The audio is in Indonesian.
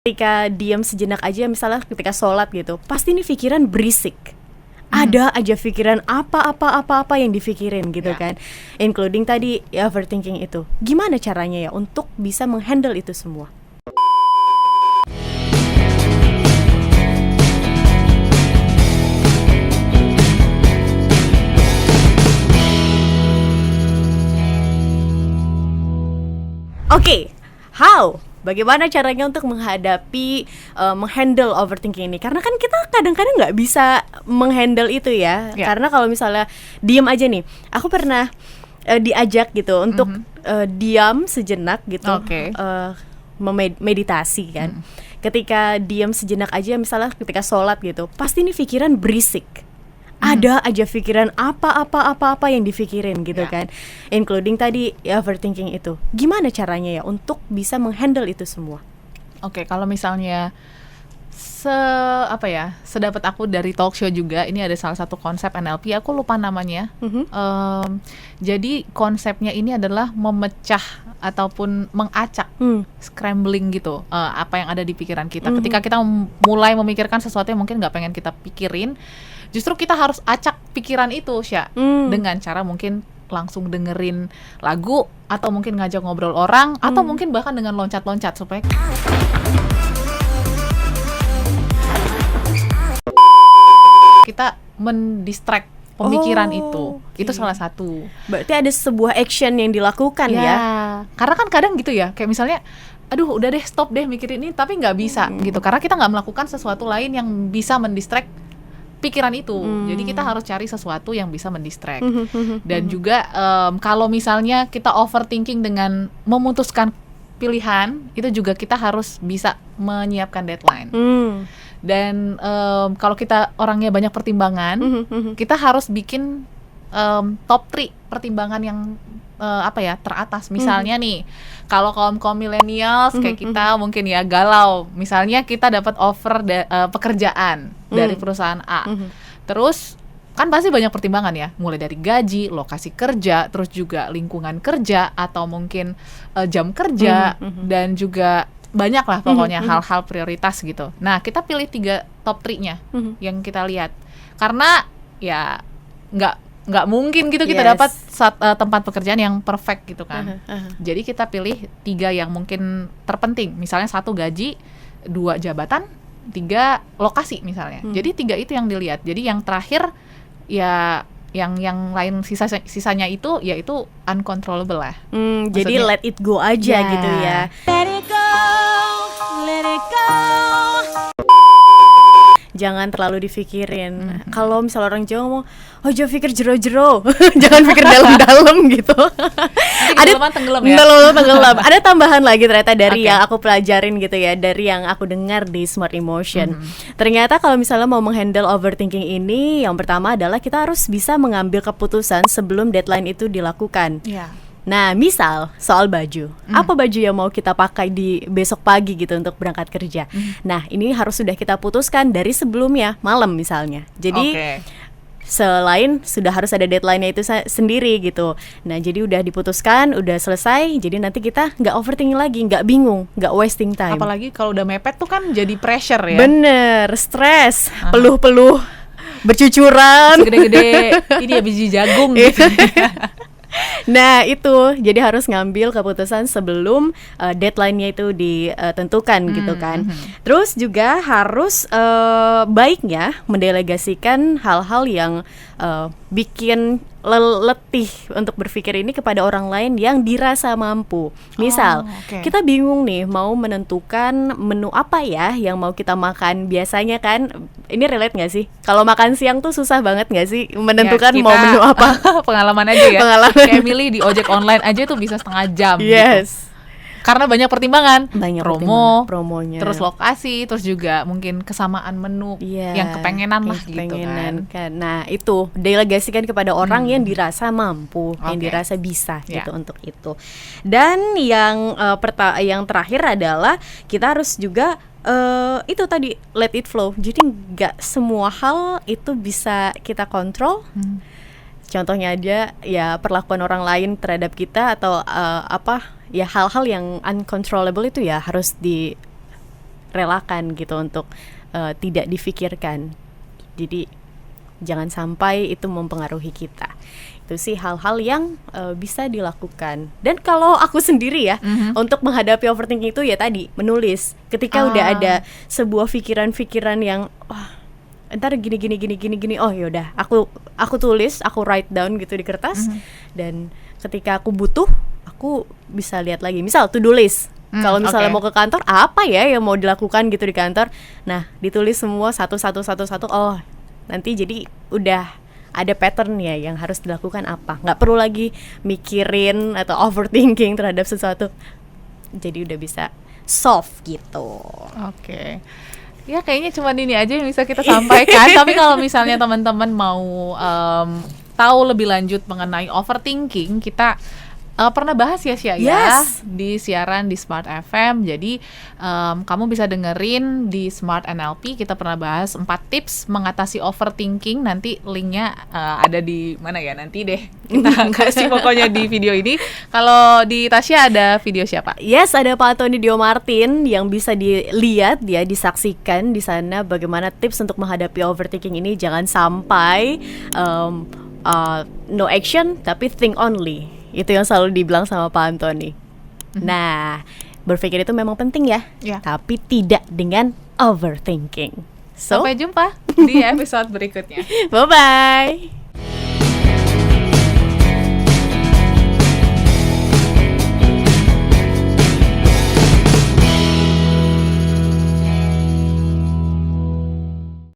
Ketika diam sejenak aja, misalnya ketika sholat gitu, pasti nih pikiran berisik. Ada aja pikiran apa yang dipikirin gitu kan. Including tadi overthinking itu. Gimana caranya ya untuk bisa menghandle itu semua? Oke, how? Bagaimana caranya untuk menghadapi, menghandle overthinking ini? Karena kan kita kadang-kadang nggak bisa menghandle itu ya. Karena kalau misalnya diam aja nih, aku pernah diajak gitu untuk diam sejenak gitu, meditasi kan. Ketika diam sejenak aja, misalnya ketika sholat gitu, pasti nih pikiran berisik. Ada aja pikiran apa yang dipikirin gitu kan. Including tadi overthinking itu. Gimana caranya ya untuk bisa menghandle itu semua? Oke, kalau misalnya sedapat aku dari talk show juga, ini ada salah satu konsep NLP, aku lupa namanya. Jadi konsepnya ini adalah memecah ataupun mengacak, scrambling gitu, apa yang ada di pikiran kita. Ketika kita mulai memikirkan sesuatu yang mungkin nggak pengen kita pikirin, justru kita harus acak pikiran itu, dengan cara mungkin langsung dengerin lagu, atau mungkin ngajak ngobrol orang, atau mungkin bahkan dengan loncat-loncat supaya kita mendistract pemikiran itu. Itu salah satu. Berarti ada sebuah action yang dilakukan ya? Karena kan kadang gitu ya, kayak misalnya, aduh udah deh stop deh mikirin ini, tapi nggak bisa gitu, karena kita nggak melakukan sesuatu lain yang bisa mendistract pikiran itu. Jadi kita harus cari sesuatu yang bisa mendistract. Dan juga kalau misalnya kita overthinking dengan memutuskan pilihan, itu juga kita harus bisa menyiapkan deadline. Dan kalau kita orangnya banyak pertimbangan, kita harus bikin top 3 pertimbangan yang teratas. Misalnya nih, kalau kaum millennials kayak kita mungkin ya galau. Misalnya kita dapat offer pekerjaan dari perusahaan A. Terus kan pasti banyak pertimbangan ya, mulai dari gaji, lokasi kerja, terus juga lingkungan kerja, atau mungkin jam kerja, dan juga banyak lah pokoknya hal-hal prioritas gitu. Nah, kita pilih 3 top 3-nya yang kita lihat. Karena ya nggak mungkin gitu kita dapat tempat pekerjaan yang perfect gitu kan. Jadi kita pilih 3 yang mungkin terpenting. Misalnya 1 gaji, 2 jabatan, 3 lokasi misalnya. Jadi 3 itu yang dilihat. Jadi yang terakhir ya yang lain sisanya itu yaitu uncontrollable lah. Jadi let it go aja gitu ya. Let it go. Jangan terlalu dipikirin. Kalau misalnya orang Jawa ngomong, oh jangan pikir jero-jero, jangan pikir dalam-dalam gitu. Ada tenggelam ya. Tenggelam. Ada tambahan lagi ternyata dari yang aku pelajarin gitu ya, dari yang aku dengar di Smart Emotion. Ternyata kalau misalnya mau menghandle overthinking ini, yang pertama adalah kita harus bisa mengambil keputusan sebelum deadline itu dilakukan. Nah, misal soal baju, apa baju yang mau kita pakai di besok pagi gitu untuk berangkat kerja. Nah, ini harus sudah kita putuskan dari sebelumnya, malam misalnya. Jadi selain sudah harus ada deadline-nya itu sendiri gitu. Nah, jadi udah diputuskan, udah selesai. Jadi nanti kita nggak overthinking lagi, nggak bingung, nggak wasting time. Apalagi kalau udah mepet tuh kan jadi pressure ya. Bener, stres, peluh-peluh bercucuran, segede-gede ini ya biji jagung gitu. Nah itu, jadi harus ngambil keputusan sebelum deadline-nya itu ditentukan gitu kan. Terus juga harus baiknya mendelegasikan hal-hal yang bikin letih untuk berpikir ini kepada orang lain yang dirasa mampu. Misal, kita bingung nih mau menentukan menu apa ya yang mau kita makan. Biasanya kan, ini relate gak sih? Kalau makan siang tuh susah banget gak sih menentukan mau menu apa? Pengalaman aja ya. Kayak milih di ojek online aja tuh bisa setengah jam gitu. Karena banyak pertimbangan, promonya, terus lokasi, terus juga mungkin kesamaan menu yang kepengenan lah gitu kan. Nah itu delegasikan kepada orang yang dirasa mampu, yang dirasa bisa gitu untuk itu. Dan yang terakhir adalah kita harus juga itu tadi let it flow. Jadi nggak semua hal itu bisa kita kontrol. Contohnya aja ya perlakuan orang lain terhadap kita atau hal-hal yang uncontrollable itu ya harus relakan gitu untuk tidak difikirkan. Jadi jangan sampai itu mempengaruhi kita. Itu sih hal-hal yang bisa dilakukan. Dan kalau aku sendiri ya, untuk menghadapi overthinking itu ya tadi menulis. Ketika udah ada sebuah pikiran-pikiran yang ntar gini, oh yaudah aku tulis, aku write down gitu di kertas. Dan ketika aku butuh, aku bisa lihat lagi. Misal to-do list. Kalau misalnya mau ke kantor, apa ya yang mau dilakukan gitu di kantor. Nah, ditulis semua satu. Oh, nanti jadi udah ada pattern ya yang harus dilakukan apa. Nggak perlu lagi mikirin atau overthinking terhadap sesuatu. Jadi udah bisa solve gitu. Oke. Ya kayaknya cuma ini aja yang bisa kita sampaikan. Tapi kalau misalnya teman-teman mau tahu lebih lanjut mengenai overthinking, kita pernah bahas ya Syah ya di siaran di Smart FM. Jadi kamu bisa dengerin di Smart NLP. Kita pernah bahas 4 tips mengatasi overthinking. Nanti linknya ada di mana ya, nanti deh kita kasih pokoknya di video ini. Kalau di Tasya ada video siapa? Yes, ada Pak Antoni Dio Martin yang bisa dilihat ya, disaksikan di sana bagaimana tips untuk menghadapi overthinking ini. Jangan sampai no action tapi think only. Itu yang selalu dibilang sama Pak Antoni. Nah, berpikir itu memang penting ya, tapi tidak dengan overthinking. Sampai jumpa di episode berikutnya. Bye-bye.